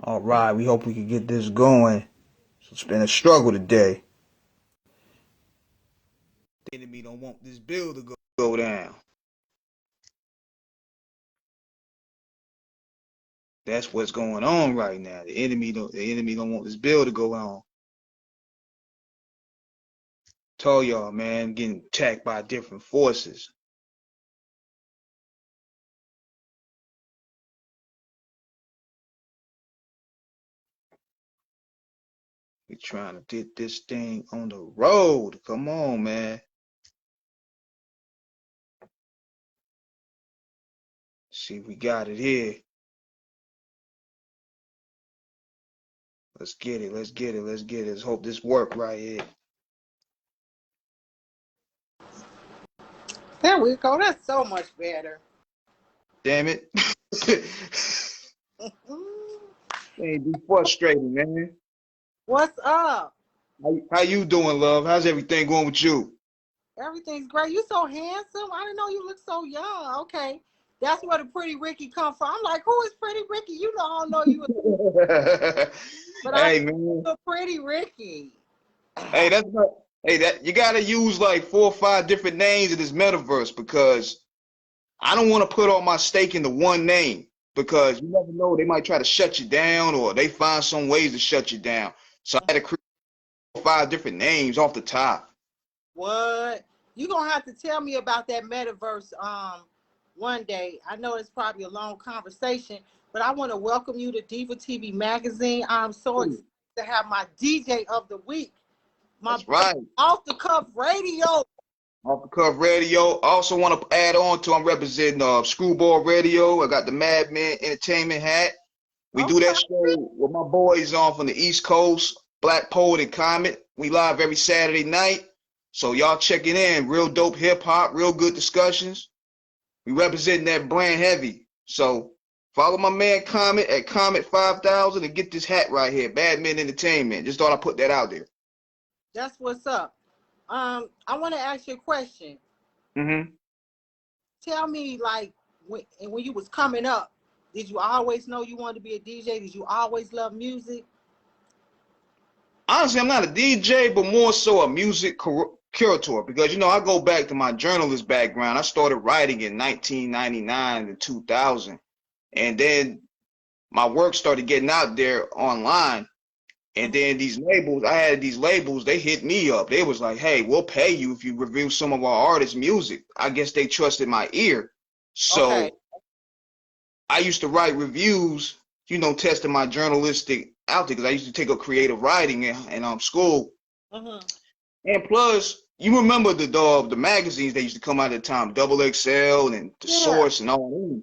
All right, we hope we can get this going. So it's been a struggle today. The enemy don't want this bill to go down. That's what's going on right now. The enemy don't want this bill to go on. Told y'all, man, getting attacked by different forces. We're trying to get this thing on the road. Come on, man. See, we got it here. Let's get it. Let's get it. Let's get it. Let's hope this work right here. There we go. That's so much better. Damn it. Ain't be frustrating, man. What's up? How you doing, love? How's everything going with you? Everything's great. You so handsome. I didn't know you look so young. Okay. That's where the Pretty Ricky come from. I'm like, who is Pretty Ricky? You know, I don't know you. But hey, I man. Pretty Ricky. Hey, that's not. Hey, that you gotta use like 4 or 5 different names in this metaverse because I don't want to put all my stake into one name because you never know, they might try to shut you down or they find some ways to shut you down. So I had to create 4 or 5 different names off the top. What? You gonna have to tell me about that metaverse one day. I know it's probably a long conversation, but I want to welcome you to Diva TV Magazine. I'm so excited to have my DJ of the week. That's right. Off the Cuff Radio. Off the Cuff Radio. I also want to add on to I'm representing Screwball Radio. I got the Madman Entertainment hat. We do that show with my boys on from the East Coast, Black Poet and Comet. We live every Saturday night. So y'all checking in. Real dope hip hop, real good discussions. We representing that brand heavy. So follow my man Comet at Comet 5000 and get this hat right here, Badman Entertainment. Just thought I'd put that out there. That's what's up. I want to ask you a question. Mm-hmm. Tell me, like, when you was coming up, did you always know you wanted to be a DJ? Did you always love music? Honestly, I'm not a DJ, but more so a music curator because, you know, I go back to my journalist background. I started writing in 1999 and 2000. And then my work started getting out there online. And then these labels, I had these labels, they hit me up. They was like, hey, we'll pay you if you review some of our artists' music. I guess they trusted my ear. So I used to write reviews, you know, testing my journalistic out there because I used to take up creative writing in school. And plus, you remember the magazines that used to come out at the time, Double XL and The Source and all that.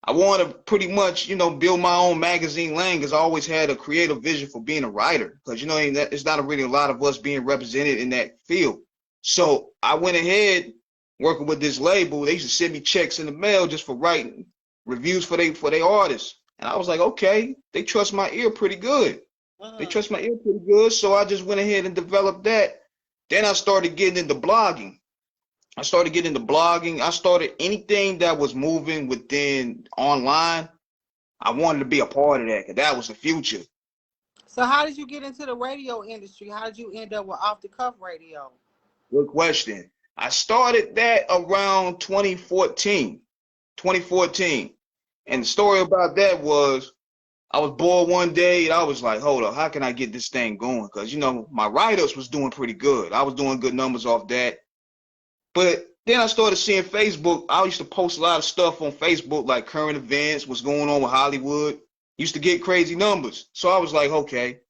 I want to pretty much, you know, build my own magazine lane because I always had a creative vision for being a writer because, you know, it's not really a lot of us being represented in that field. So I went ahead working with this label. They used to send me checks in the mail just for writing reviews for their artists. And I was like, okay, they trust my ear pretty good. They trust my ear pretty good. So I just went ahead and developed that. Then I started getting into blogging. I started anything that was moving within online. I wanted to be a part of that because that was the future. So how did you get into the radio industry? How did you end up with Off the Cuff Radio? Good question. I started that around 2014. And the story about that was I was bored one day and I was like, hold up, how can I get this thing going? Because, you know, my write-ups was doing pretty good. I was doing good numbers off that. But then I started seeing Facebook. I used to post a lot of stuff on Facebook, like current events, what's going on with Hollywood. Used to get crazy numbers. So I was like, okay,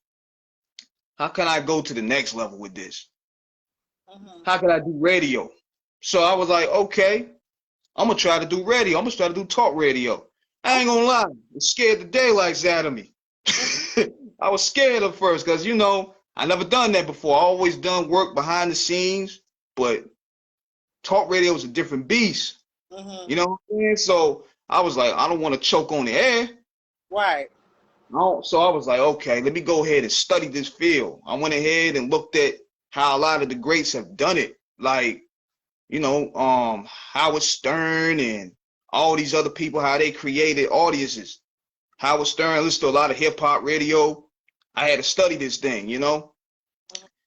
how can I go to the next level with this? How can I do radio? So I was like, okay, I'm going to try to do radio. I'm going to try to do talk radio. I ain't going to lie. It scared the daylights out of me. I was scared at first because, you know, I never done that before. I always done work behind the scenes, but talk radio is a different beast. You know what I'm saying? So I was like, I don't want to choke on the air. Right. So I was like, okay, let me go ahead and study this field. I went ahead and looked at how a lot of the greats have done it. Like, you know, Howard Stern and all these other people, how they created audiences. Howard Stern, listen to a lot of hip hop radio. I had to study this thing, you know.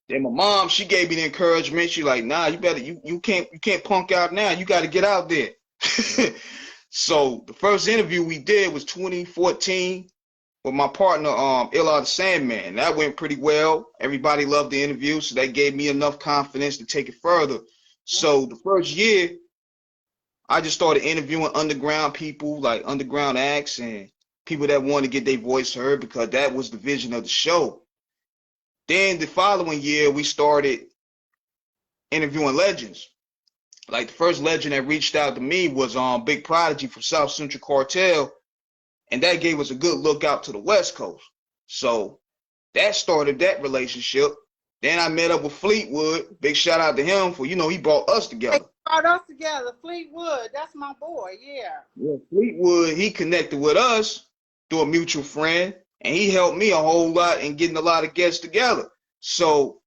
Then my mom, she gave me the encouragement. She like, nah, you better, you can't punk out now. You got to get out there. So the first interview we did was 2014 with my partner, Illa the Sandman. That went pretty well. Everybody loved the interview, so that gave me enough confidence to take it further. So the first year, I just started interviewing underground people, like underground acts and people that wanted to get their voice heard, because that was the vision of the show. Then the following year, we started interviewing legends. Like the first legend that reached out to me was Big Prodigy from South Central Cartel, and that gave us a good look out to the West Coast. So that started that relationship. Then I met up with Fleetwood. Big shout out to him for, you know, he brought us together. Brought us together, Fleetwood. That's my boy, yeah. Yeah, Fleetwood, he connected with us through a mutual friend, and he helped me a whole lot in getting a lot of guests together. So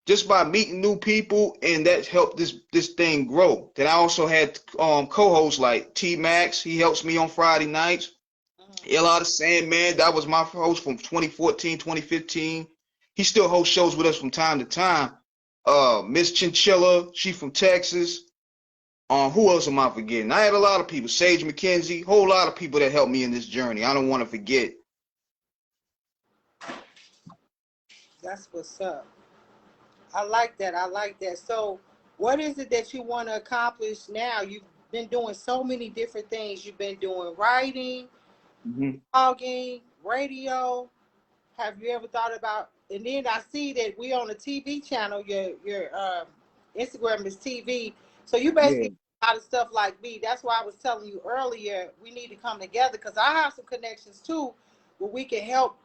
just by meeting new people, and that helped this thing grow. Then I also had co-hosts like T-Max. He helps me on Friday nights. Illa the Sandman, that was my host from 2014, 2015. He still hosts shows with us from time to time. Miss Chinchilla, she from Texas. Who else am I forgetting? I had a lot of people. Sage McKenzie, whole lot of people that helped me in this journey. I don't want to forget. That's what's up. I like that. I like that. So what is it that you want to accomplish now? You've been doing so many different things. You've been doing writing, blogging, radio. Have you ever thought about, and then I see that we on a TV channel, your Instagram is TV. So you basically do a lot of stuff like me. That's why I was telling you earlier, we need to come together, because I have some connections too where we can help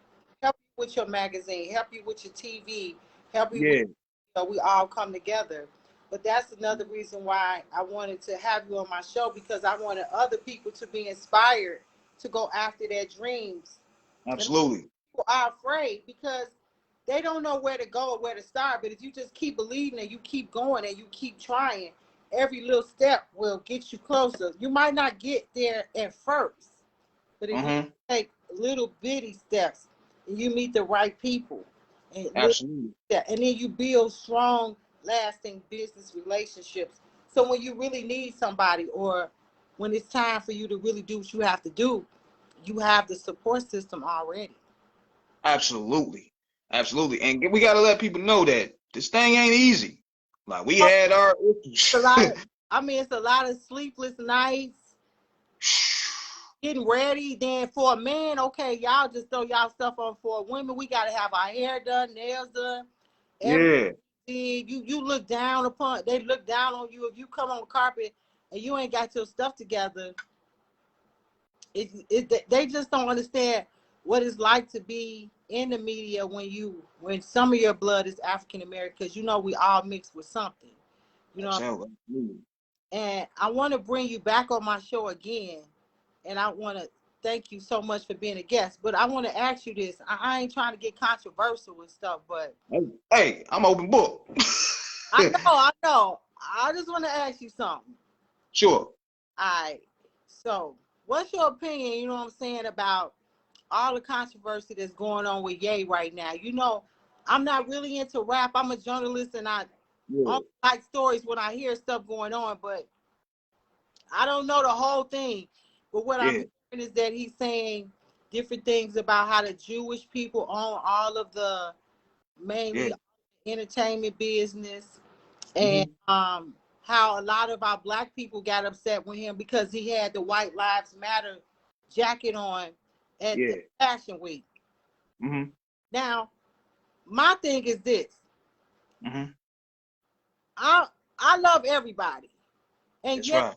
you with your magazine, help you with your TV, help you with, so we all come together. But that's another reason why I wanted to have you on my show, because I wanted other people to be inspired to go after their dreams. Absolutely. People are afraid because they don't know where to go or where to start. But if you just keep believing and you keep going and you keep trying, every little step will get you closer. You might not get there at first, but if you take little bitty steps and you meet the right people, and absolutely, and then you build strong, lasting business relationships. So when you really need somebody, or when it's time for you to really do what you have to do, you have the support system already. Absolutely. Absolutely. And we got to let people know that this thing ain't easy. Like, we had our it's a lot of, it's a lot of sleepless nights, getting ready. Then for a man, okay, y'all just throw y'all stuff on. For women, we got to have our hair done, nails done. You look down upon, they look down on you if you come on the carpet and you ain't got your stuff together. They just don't understand what it's like to be in the media when some of your blood is African American, because you know we all mixed with something, you know. And I want to bring you back on my show again, and I want to thank you so much for being a guest. But I want to ask you this. I ain't trying to get controversial and stuff, but hey, I'm open book. I know. I just want to ask you something. Sure. All right. So, what's your opinion, you know what I'm saying, about all the controversy that's going on with Ye right now? You know, I'm not really into rap. I'm a journalist, and I only like stories when I hear stuff going on, but I don't know the whole thing. But what I'm hearing is that he's saying different things about how the Jewish people own all of the mainly entertainment business, and how a lot of our black people got upset with him because he had the White Lives Matter jacket on at the Fashion Week. Now, my thing is this. I love everybody. And yes,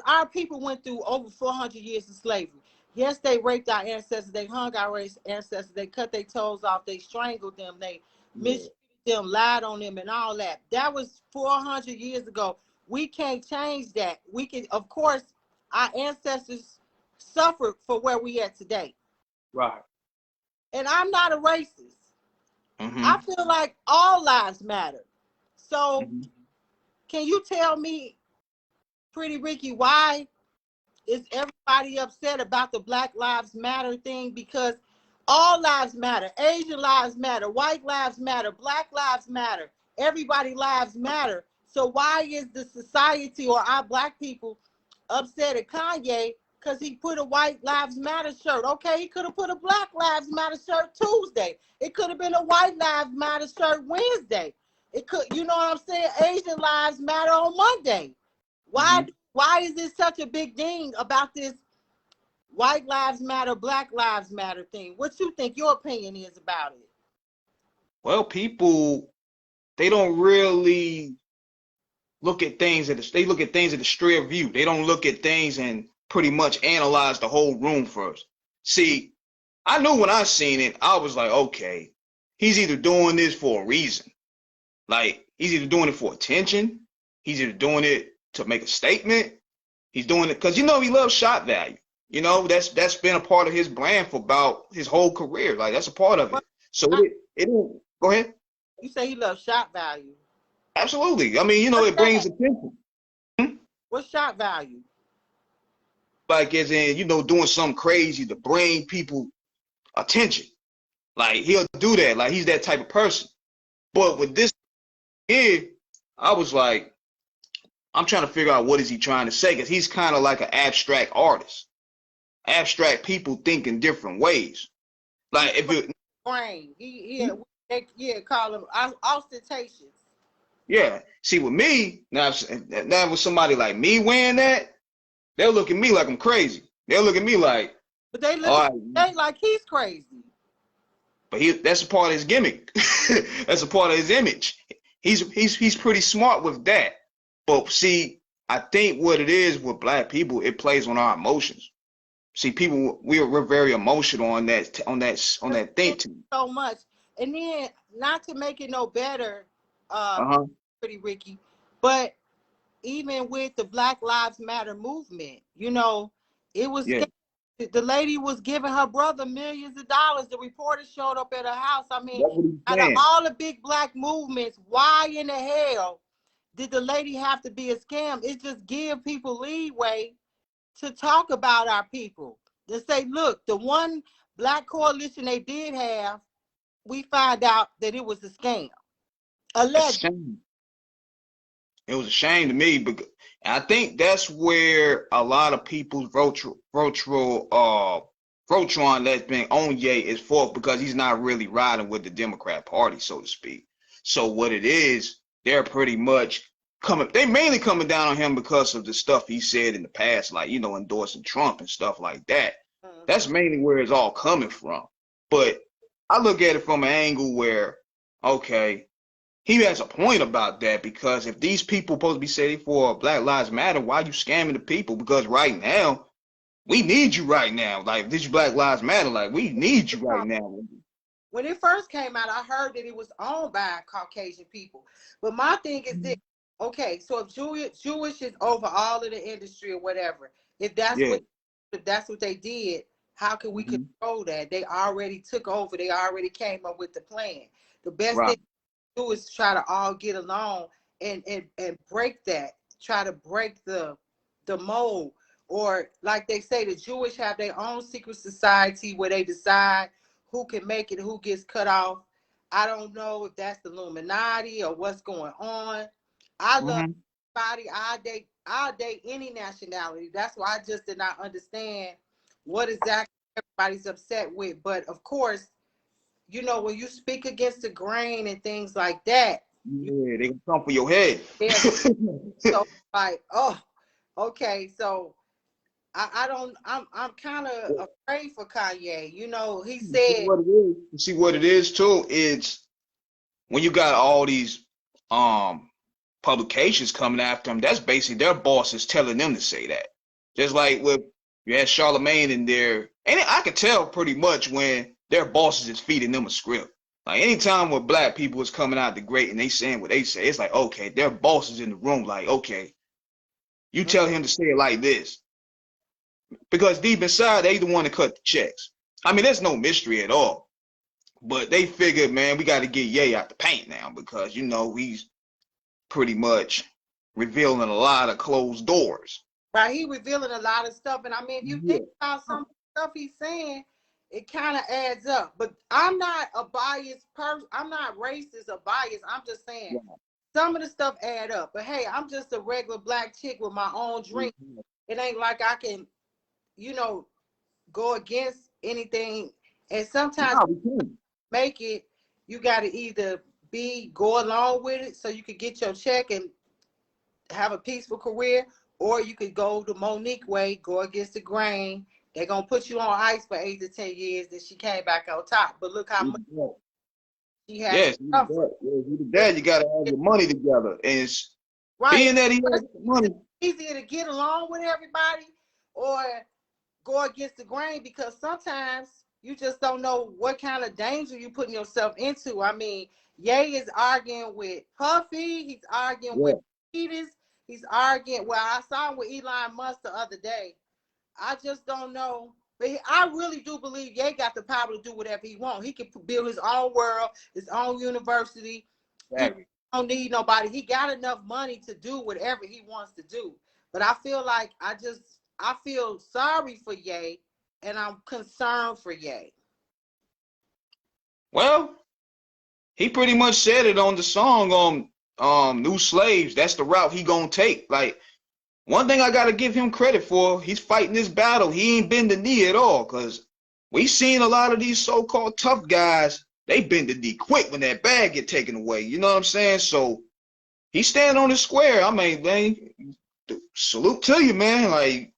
our people went through over 400 years of slavery. Yes, they raped our ancestors. They hung our ancestors. They cut their toes off. They strangled them. They mistreated them, lied on them, and all that. That was 400 years ago. We can't change that. We can, of course, our ancestors suffered for where we at today. Right. And I'm not a racist. I feel like all lives matter. So can you tell me, Pretty Ricky, why is everybody upset about the Black Lives Matter thing? Because all lives matter. Asian lives matter. White lives matter. Black lives matter. Everybody lives matter. So why is the society or our black people upset at Kanye because he put a White Lives Matter shirt? Okay, he could have put a Black Lives Matter shirt Tuesday. It could have been a White Lives Matter shirt Wednesday. It could, you know what I'm saying? Asian lives matter on Monday. Why is this such a big thing about this White Lives Matter, Black Lives Matter thing? What you think your opinion is about it? Well, people, they don't really look at things they look at things at a straight view. They don't look at things and pretty much analyze the whole room first. See, I knew when I seen it, I was like, okay, he's either doing this for a reason. Like, he's either doing it for attention, he's either doing it to make a statement, he's doing it because, you know, he loves shot value. You know, that's been a part of his brand for about his whole career. Like, that's a part of it. So it go ahead. You say he loves shot value. Absolutely. I mean, you know, it brings attention. What's shot value? Like, as in, you know, doing something crazy to bring people attention. Like, he'll do that. Like, he's that type of person. But with this here, I was like, I'm trying to figure out what is he trying to say, because he's kind of like an abstract artist. Abstract people think in different ways. Like, if you brain, he call him ostentatious. Yeah. See, with me, now with somebody like me wearing that, they'll look at me like I'm crazy. They'll look at me like, but they look at me like he's crazy. But that's a part of his gimmick. That's a part of his image. He's pretty smart with that. But see, I think what it is with black people, it plays on our emotions. See, people, we're very emotional on that thing too. So much. And then, not to make it no better, pretty Ricky, but even with the Black Lives Matter movement, you know, it was the lady was giving her brother millions of dollars. The reporter showed up at her house. I mean, out of all the big black movements, why in the hell did the lady have to be a scam? It just give people leeway to talk about our people. To say, look, the one black coalition they did have, we find out that it was a scam. Allegedly. It was a shame to me, because I think that's where a lot of people's Voltron that's been on Ye is for, because he's not really riding with the Democrat Party, so to speak. So what it is, they're pretty much they mainly coming down on him because of the stuff he said in the past, like, you know, endorsing Trump and stuff like that. That's mainly where it's all coming from. But I look at it from an angle where, okay, he has a point about that, because if these people supposed to be saying for Black Lives Matter, why are you scamming the people? Because right now, we need you right now. Like, this Black Lives Matter, like, we need you right now. When it first came out, I heard that it was owned by Caucasian people. But my thing is this, okay, so if Jewish is over all of the industry or whatever, if that's what they did, how can we control that? They already took over. They already came up with the plan. The best thing to do is try to all get along and break that. Try to break the mold. Or like they say, the Jewish have their own secret society where they decide who can make it, who gets cut off. I don't know if that's the Illuminati or what's going on. I love everybody. I'll date any nationality. That's why I just did not understand what exactly everybody's upset with. But of course, you know, when you speak against the grain and things like that, they can come for your head. So like, oh, okay, so I'm kind of afraid for Kanye. You know, he said. See what it is too. It's when you got all these publications coming after him. That's basically their bosses telling them to say that. Just like with you had Charlemagne in there, and I could tell pretty much when their bosses is feeding them a script. Like, anytime when black people is coming out the grate and they saying what they say, it's like, okay, their bosses in the room. Like, okay, you tell him to say it like this. Because deep inside, they the one to cut the checks. I mean, there's no mystery at all. But they figured, man, we got to get Ye out the paint now, because, you know, he's pretty much revealing a lot of closed doors. Right, he revealing a lot of stuff, and I mean, if you think about some stuff he's saying, it kind of adds up. But I'm not a biased person. I'm not racist or biased. I'm just saying some of the stuff add up. But hey, I'm just a regular black chick with my own dream. It ain't like I can, you know, go against anything. And sometimes make it, you got to either go along with it so you could get your check and have a peaceful career, or you could go the Monique way, go against the grain. They're going to put you on ice for 8 to 10 years, then she came back on top. But look how much she has. Yes, you got to have your money together. And it's being that he has money. It's easier to get along with everybody or go against the grain, because sometimes you just don't know what kind of danger you're putting yourself into. I mean, Ye is arguing with Puffy. He's arguing with Mercedes. He's arguing. Well, I saw him with Elon Musk the other day. I just don't know. But I really do believe Ye got the power to do whatever he wants. He can build his own world, his own university. Exactly. He don't need nobody. He got enough money to do whatever he wants to do. But I feel like I feel sorry for Ye, and I'm concerned for Ye. Well, he pretty much said it on the song New Slaves. That's the route he gonna take. Like, one thing I gotta give him credit for, he's fighting this battle. He ain't bend the knee at all, because we seen a lot of these so-called tough guys, they bend the knee quick when that bag get taken away. You know what I'm saying? So he's standing on his square. I mean, man, salute to you, man. Like,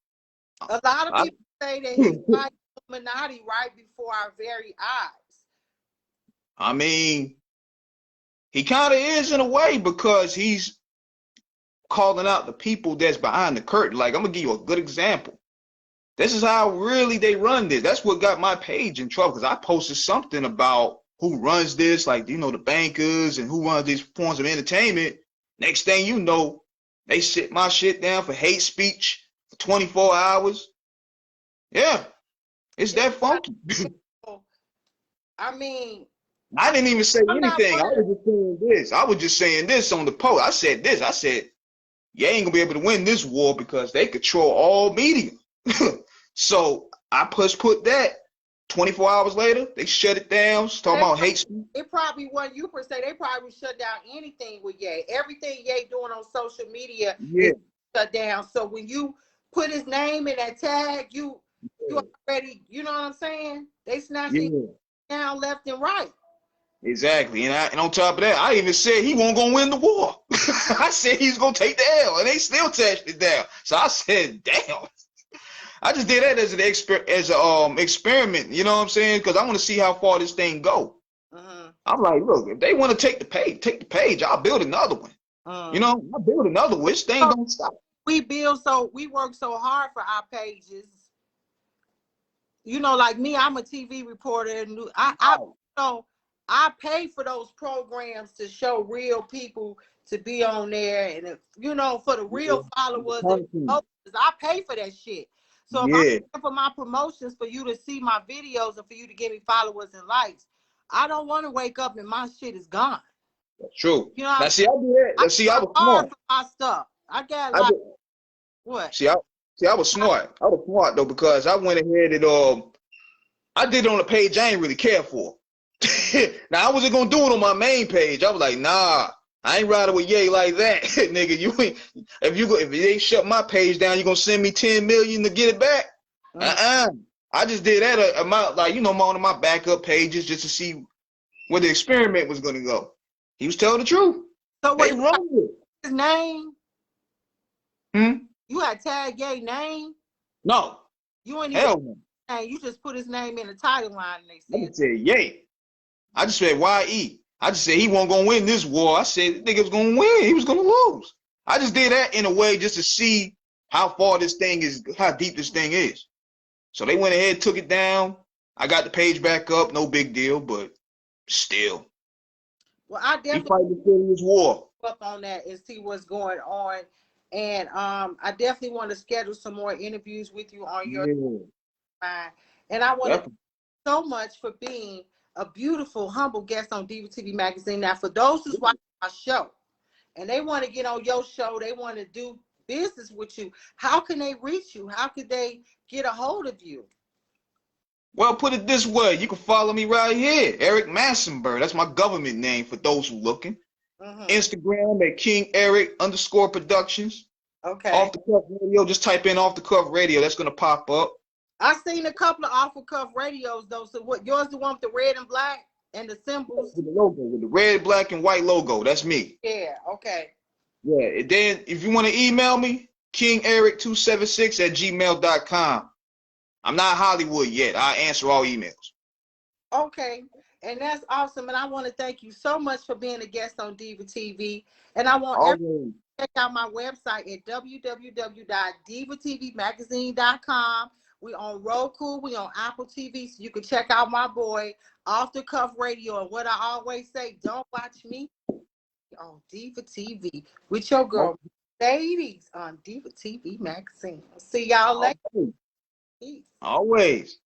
a lot of people say that he's fighting Illuminati right before our very eyes. I mean, he kind of is in a way, because he's calling out the people that's behind the curtain. Like, I'm gonna give you a good example. This is how really they run this. That's what got my page in trouble, because I posted something about who runs this, like, you know, the bankers and who runs these forms of entertainment. Next thing you know, they sit my shit down for hate speech for 24 hours. Yeah, it's that funky. I mean, I didn't even say anything. I was just saying this. I was just saying this on the post. I said this. I said, you ain't gonna be able to win this war because they control all media. So I put that. 24 hours later, they shut it down. Talking about hate speech. It probably wasn't you per se. They probably shut down anything with Ye. Everything Ye doing on social media is shut down. So when you put his name in that tag, you already, you know what I'm saying? They snatching down left and right. Exactly. And on top of that, I even said he wasn't gonna win the war. I said he's gonna take the L, and they still touched it down. So I said, damn. I just did that as an experiment, you know what I'm saying? Because I want to see how far this thing go. I'm like, look, if they want to take the page, I'll build another one. You know, I'll build another one. This thing don't stop. We work so hard for our pages. You know, like me, I'm a TV reporter, and I pay for those programs to show real people to be on there, and you know, for the real followers, I pay for that shit. So if I'm paying for my promotions for you to see my videos and for you to give me followers and likes, I don't want to wake up and my shit is gone. That's true. You know, now see, I do that. See, I was smart. For my stuff. I got like what? See, I was smart. I was smart though, because I went ahead and I did it on a page I ain't really care for. Now I wasn't gonna do it on my main page. I was like, nah. I ain't riding with Ye like that, nigga. You ain't. If they shut my page down, you gonna send me 10 million to get it back? I just did that like, you know, one of my backup pages just to see where the experiment was gonna go. He was telling the truth. So they run with his name? You had tag Ye name? No. You ain't even. You just put his name in the title line, and they said. I just said Ye. I just said YE. I just said he wasn't gonna win this war. I said the nigga was gonna win. He was gonna lose. I just did that in a way just to see how far this thing is, how deep this thing is. So they went ahead, took it down. I got the page back up. No big deal, but still. Well, I definitely fighting this war up on that and see what's going on. And I definitely want to schedule some more interviews with you on your mind. And I want to thank you so much for being a beautiful, humble guest on Diva TV Magazine. Now, for those who's watching my show and they want to get on your show, they want to do business with you, how can they reach you? How could they get a hold of you? Well, put it this way. You can follow me right here, Eric Massenberg. That's my government name for those who looking. Instagram at King_Eric_Productions. Okay. Off the Cuff Radio. Just type in Off the Cuff Radio. That's gonna pop up. I seen a couple of Off the Cuff radios though. So what? Yours the one with the red and black and the symbols? With the logo, with the red, black, and white logo. That's me. Yeah. Okay. Yeah. And then if you want to email me, KingEric276@gmail.com. I'm not Hollywood yet. I answer all emails. Okay. And that's awesome. And I want to thank you so much for being a guest on Diva TV. And I want everyone to check out my website at www.divatvmagazine.com. We on Roku, we on Apple TV, so you can check out my boy Off the Cuff Radio. And what I always say, don't watch me on Diva TV with your girl, ladies, on Diva TV Magazine. See y'all later. Always.